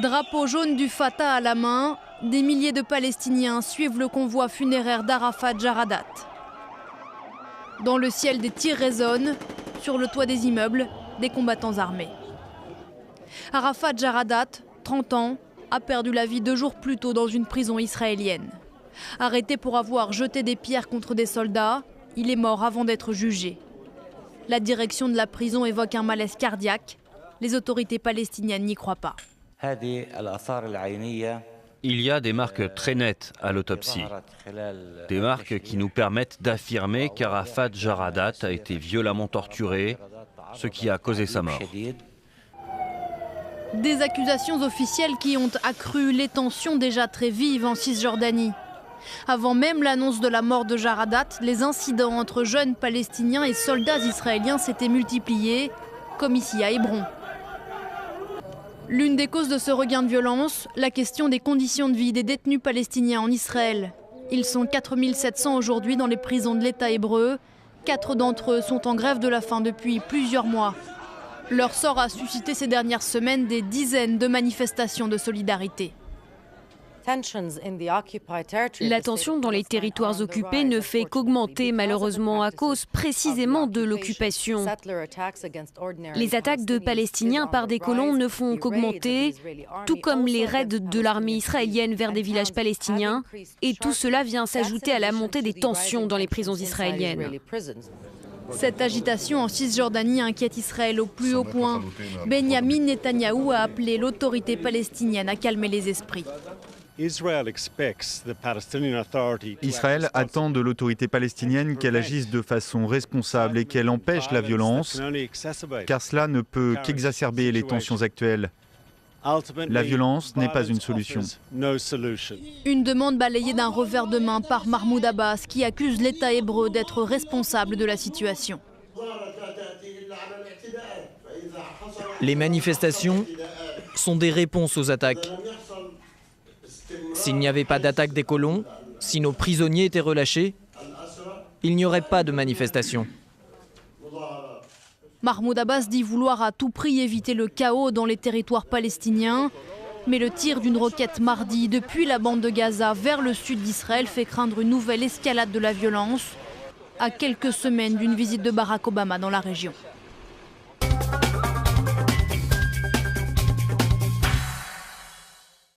Drapeau jaune du Fatah à la main, des milliers de Palestiniens suivent le convoi funéraire d'Arafat Jaradat. Dans le ciel, des tirs résonnent, sur le toit des immeubles, des combattants armés. Arafat Jaradat, 30 ans, a perdu la vie 2 jours plus tôt dans une prison israélienne. Arrêté pour avoir jeté des pierres contre des soldats, il est mort avant d'être jugé. La direction de la prison évoque un malaise cardiaque. Les autorités palestiniennes n'y croient pas. Il y a des marques très nettes à l'autopsie. Des marques qui nous permettent d'affirmer qu'Arafat Jaradat a été violemment torturé, ce qui a causé sa mort. Des accusations officielles qui ont accru les tensions déjà très vives en Cisjordanie. Avant même l'annonce de la mort de Jaradat, les incidents entre jeunes Palestiniens et soldats israéliens s'étaient multipliés, comme ici à Hébron. L'une des causes de ce regain de violence, la question des conditions de vie des détenus palestiniens en Israël. Ils sont 4700 aujourd'hui dans les prisons de l'État hébreu. 4 d'entre eux sont en grève de la faim depuis plusieurs mois. Leur sort a suscité ces dernières semaines des dizaines de manifestations de solidarité. La tension dans les territoires occupés ne fait qu'augmenter malheureusement à cause précisément de l'occupation. Les attaques de Palestiniens par des colons ne font qu'augmenter, tout comme les raids de l'armée israélienne vers des villages palestiniens. Et tout cela vient s'ajouter à la montée des tensions dans les prisons israéliennes. Cette agitation en Cisjordanie inquiète Israël au plus haut point. Benyamin Netanyahou a appelé l'autorité palestinienne à calmer les esprits. Israël attend de l'autorité palestinienne qu'elle agisse de façon responsable et qu'elle empêche la violence, car cela ne peut qu'exacerber les tensions actuelles. La violence n'est pas une solution. Une demande balayée d'un revers de main par Mahmoud Abbas, qui accuse l'État hébreu d'être responsable de la situation. Les manifestations sont des réponses aux attaques. S'il n'y avait pas d'attaque des colons, si nos prisonniers étaient relâchés, il n'y aurait pas de manifestation. Mahmoud Abbas dit vouloir à tout prix éviter le chaos dans les territoires palestiniens. Mais le tir d'une roquette mardi depuis la bande de Gaza vers le sud d'Israël fait craindre une nouvelle escalade de la violence, à quelques semaines d'une visite de Barack Obama dans la région.